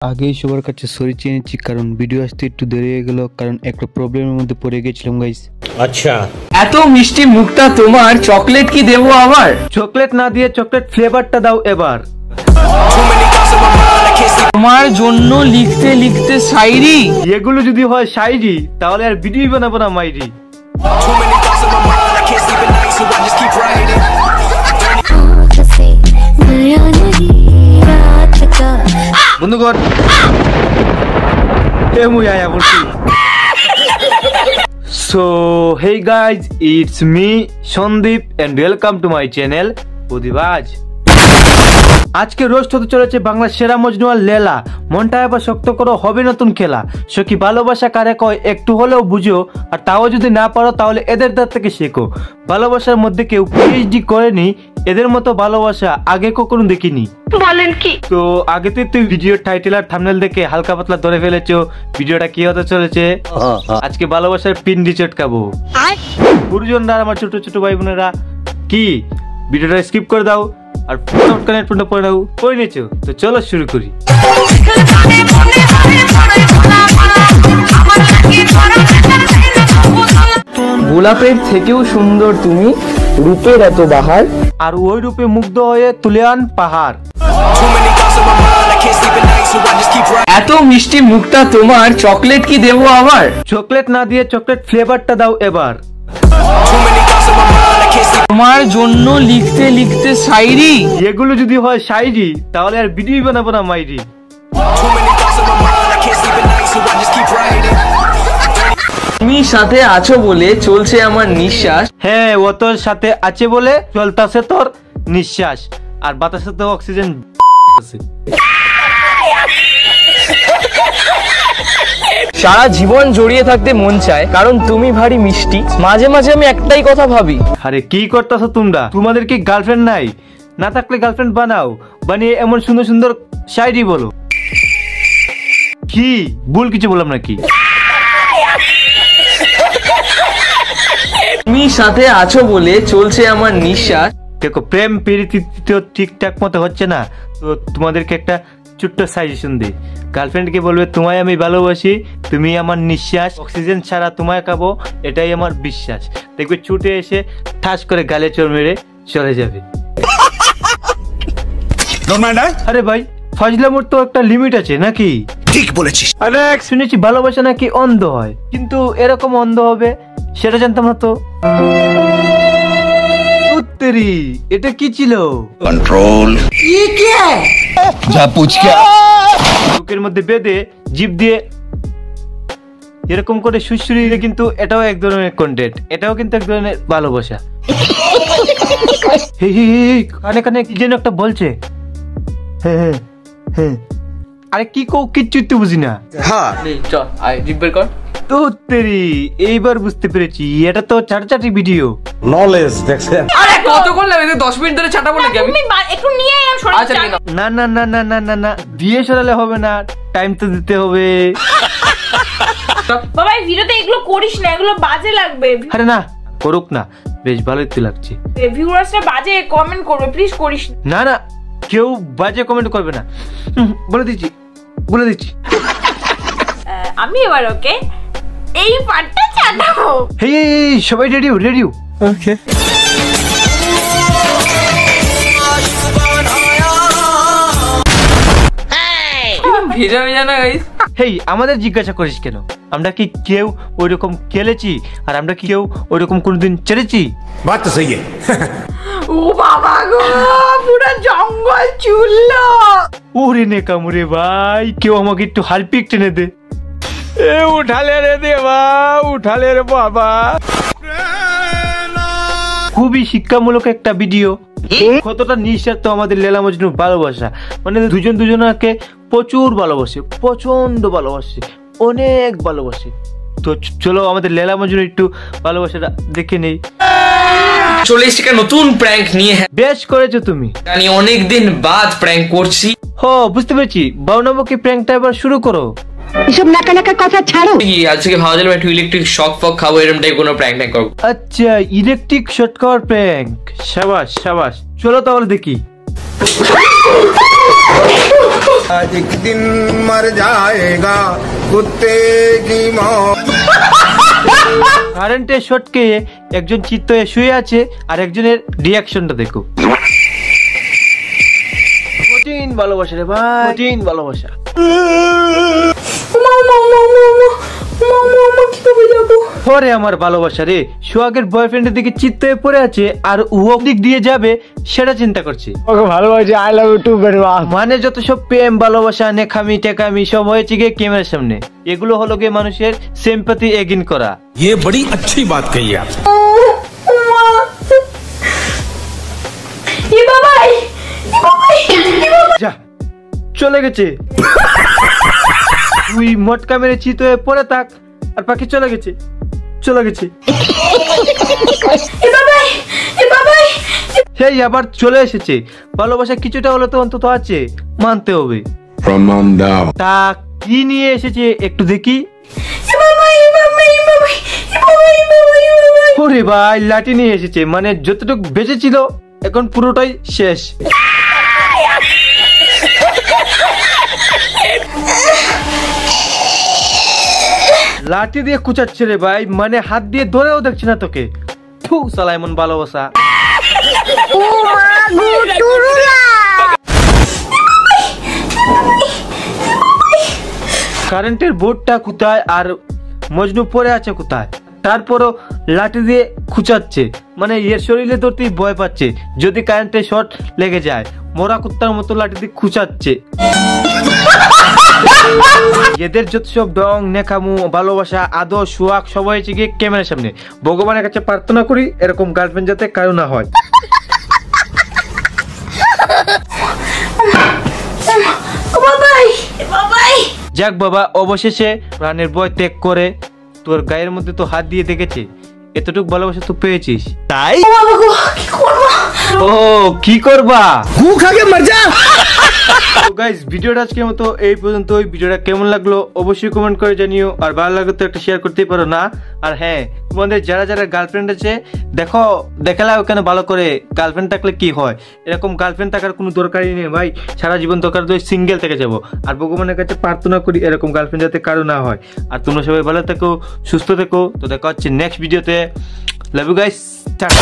আগেই সবার কাছে সরি চেয়ে নিচ্ছি, কারণ ভিডিও আসতে একটু দেরি হয়ে গেল, কারণ একটা প্রবলেমের মধ্যে পড়ে গেছিলাম গাইস। আচ্ছা, এত মিষ্টি মুখটা তোমার, চকলেট কি দেবো আবার? চকলেট না দিয়ে চকলেট ফ্লেভারটা দাও এবার। তোমার জন্য লিখতে লিখতে শায়রি, এগুলো যদি হয় শায়রি তাহলে আর ভিডিও বানাবো না মাইরি। বন্ধুগণ so hey guys, it's me Sandip and welcome to my channel প্রদীপআজ। আজকে রোস্ট হতে চলেছে বাংলা সেরা মজনু আর লেলা। মনটা এবার শক্ত করো, হবে নতুন খেলা। সখী ভালোবাসা কারে কয় একটু হলেও বুঝো, আর তাও যদি না পারো তাহলে এদের দ্বার থেকে শেখো। ভালোবাসার মধ্যে কেউ পিএইচডি করেনি, এদের মতো ভালোবাসা আগে কখনো দেখিনি। বলেন কি? তো আগে তো তুই ভিডিওর টাইটেল আর থাম্বনেল দেখে হালকা পাতলা ধরে ফেলেছো ভিডিওটা কি হতে চলেছে। আজকে ভালোবাসার পিন্ডি চটকাবো। গুরুজনরা, আমার ছোট ছোট ভাই বোনেরা, কি ভিডিওটা স্কিপ করে দাও আর পড়ে দাও। পড়ে নিয়েছো তো চলো শুরু করি। গোলাপের থেকেও সুন্দর তুমি, রূপের এত বাহার, আর ওই রূপে মুগ্ধ হয়ে তুলে আন পাহাড়। এত মিষ্টি মুখটা তোমার, চকলেট কি দেবো আবার? চকলেট না দিয়ে চকলেট ফ্লেভারটা দাও এবার। তোমার জন্য লিখতে লিখতে শায়রি, এগুলো যদি হয় শায়রি তাহলে আর ভিডিও বানাবো না মাইরি। তুমি সাথে আছো বলে চলছে আমার নিঃশ্বাস। হ্যাঁ, ও তোর সাথে আছে বলে চলতেছে তোর নিঃশ্বাস, আর বাতাসে তো অক্সিজেন আছে। সারা জীবন জড়িয়ে থাকতে মন চায়, কারণ তুমি ভারী মিষ্টি। মাঝে মাঝে আমি একটাই কথা ভাবি, আরে কি করতেছো তোমরা? তোমাদের কি গার্লফ্রেন্ড নাই? না থাকলে গার্লফ্রেন্ড বানাও, বানিয়ে এমন সুন্দর সুন্দর শায়রি বলো। কি ভুল কিছু বললাম নাকি? তুমি সাথে আছো বলে চলছে আমার নিঃশ্বাস। দেখো, প্রেম প্রীতি তো ঠিকঠাক মতো হচ্ছে না, তো তোমাদেরকে একটা ছোট্ট সাজেশন দিই। গার্লফ্রেন্ডকে বলবে তোমায় আমি ভালোবাসি, তুমি আমার নিঃশ্বাস, অক্সিজেন ছাড়া তোমায় খাবো, এটাই আমার বিশ্বাস। দেখবে ছুটে এসে ঠাস করে গালে চোর মেরে চলে যাবে। আরে ভাই, ফাজলামোর তো একটা লিমিট আছে নাকি? ঠিক বলেছিস। আরে শুনেছি ভালোবাসা নাকি অন্ধ হয়, কিন্তু এরকম অন্ধ হবে সেটা জানতাম না তো। উত্তরি, এটা কি ছিল? কন্ট্রোল যা পুছ কে বুকের মধ্যে বেঁধে জিভ দিয়ে এরকম করে সুশ্রী দিলে, কিন্তু এটাও এক ধরনের কন্টেন্ট, এটাও কিন্তু এক ধরনের ভালোবাসা। কানে কানে কি যেন একটা বলছে। হ্যাঁ হ্যাঁ, আরে কি কও কিচ্ছু তো বুঝি না। হ্যাঁ, চল আয় জিব্বের কর। তো তেরি, এইবার বুঝতে পেরেছি, এটা তো চাটাচাটি ভিডিও। নলেজ দেখছেন। আরে কতক্ষণ লাগবে? 10 মিনিট ধরে ছাটাবো নাকি আমি? তুমি একটু নিয়ে আয়, সরে আচ্ছা যা। না না না না না না না, দিয়ে সরালে হবে না, টাইম তো দিতে হবে। বাবা এই ভিডিওতে এগুলো করিস না, এগুলো বাজে লাগবে। আরে না, করুক না, বেশ ভালোই তো লাগছে। ভিউয়ার্সরা বাজে কমেন্ট করবে, প্লিজ করিস না। না না, কেউ বাজে কমেন্ট করবে না, বলে দিচ্ছি বলে দিচ্ছি। আমি এবার ওকে এই পার্টটা চাটাবো। হেই সবাই রেডিও রেডিও। ওকে, ভেজা ভেজা না গাইস? হেই, আমাদের জিজ্ঞাসা করিস কেন? আমরা কি কেউ ওইরকম খেলেছি? আর আমরা কি কেউ ওইরকম কোনোদিন ছেড়েছি? বাত তো সহি ও বাবা গো, পুরো জঙ্গল চুললো। ওরে নে কামুরে ভাই, কেউ আমাকে একটু হারপিক টেনে দে। এ উঠালে রে দেবা, উঠালে রে বাবা। খুবই শিক্ষামূলক একটা ভিডিও। কতটা নিঃস্বার্থ আমাদের লেলা মজনুর ভালোবাসা, মানে দুজন দুজনকে প্রচুর ভালোবাসে, প্রচন্ড ভালোবাসে, অনেক ভালোবাসে। তো চলো আমাদের লেলা মজনু একটু ভালোবাসাটা দেখে নেই। চলে এসেছি একটা নতুন প্র্যাঙ্ক নিয়ে। বেশ করেছো তুমি, জানি অনেকদিন বাদ প্র্যাঙ্ক করছি। বুঝতে পেরেছি। বাউনাবকি প্র্যাঙ্কটা এবার শুরু করো। এসব নাকা নাকা কথা ছাড়ো। আজকে ভাবা যাবে একটু ইলেকট্রিক শক ফক খাবো, এরকম টাইপ কোনো প্র্যাঙ্ক ট্যাঙ্ক করবো। আচ্ছা, ইলেকট্রিক শর্ট খাওয়ার প্র্যাঙ্ক, সাবাস সাবাস। চলো তাহলে দেখি। आज एक दिन मर जाएगा कुत्ते की मौत। কারেন্টের শটকে একজন চিত্ত হয়ে শুয়ে আছে আর একজনের রিয়াকশনটা দেখো। কঠিন ভালোবাসা রে ভাই, কঠিন ভালোবাসা। পরে আমার ভালোবাসা রে, সোহাগের বয়ফ্রেন্ডের দিকে চিত্ত হয়ে পড়ে আছে আর ও দিক দিয়ে যাবে সেটা চিন্তা করছে। ওকে ভালোবাসি, I love you too very much. মানে যত সব প্রেম ভালোবাসা নেখামি টেকামি সব হয়েছে গিয়ে ক্যামেরার সামনে, এগুলো হলো গিয়ে মানুষের সিম্পাথি এগিন করা। ये बड़ी अच्छी बात कही आप। যা চলে গেছে, তুই মটকা মেরে চিত হয়ে পড়ে থাক আর পাখি চলে গেছে, চলে গেছে। সেই আবার চলে এসেছে। ভালোবাসা কিছুটা হলে তো অন্তত আছে, মানতে হবে। प्रमाण दाओ। তা কি নিয়ে এসেছে একটু দেখি। ওরে ভাই, লাঠি নিয়ে এসেছে, মানে যতটুকু বেঁচে ছিল এখন পুরোটাই শেষ। লাঠি দিয়ে কুচাচ্ছে রে ভাই, মানে হাত দিয়ে ধরেও দেখছে না তোকে। থু সালা, এমন ভালোবাসা। কারেন্টের বোর্ডটা কোথায় আর মজনু পড়ে আছে কোথায়, তারপরও লাঠি দিয়ে খুঁচাচ্ছে, মানে এর শরীরে ধরতেই ভয় পাচ্ছে যদি কারেন্টের শর্ট লেগে যায়। মরা কুত্তার মতো লাঠি দিয়ে খুঁচাচ্ছে। এদের যত সব ডং নেখামু ভালোবাসা আদর সোহাগ সবাই হচ্ছে গিয়ে ক্যামেরার সামনে। ভগবানের কাছে প্রার্থনা করি এরকম গার্লফ্রেন্ড যাতে কারো না হয়। যাক বাবা, অবশেষে প্রাণের ভয় ত্যাগ করে তোর গায়ের মধ্যে তো হাত দিয়ে দেখেছে, এতটুকু ভালোবাসা তো পেয়েছিস, তাই ও কি করবা গাইস। ভিডিওটা আজকের মতো এই পর্যন্ত। ভিডিওটা কেমন লাগলো অবশ্যই কমেন্ট করে জানিও, আর ভালো লাগলে তো একটা শেয়ার করতেই পারো না। আর হ্যাঁ, তোমাদের যারা যারা গার্লফ্রেন্ড আছে দেখো, দেখালাও ওখানে ভালো করে। গার্লফ্রেন্ড থাকলে কি হয়, এরকম গার্লফ্রেন্ড থাকার কোনো দরকারই নেই ভাই, সারা জীবন দরকার তো সিঙ্গেল থেকে যাবো। আর ভগবানের কাছে প্রার্থনা করি এরকম গার্লফ্রেন্ড যাতে কারো না হয়। আর তোমরা সবাই ভালো থেকো, সুস্থ থেকো। তো দেখা হচ্ছে নেক্সট ভিডিওতে। Love you guys, tata.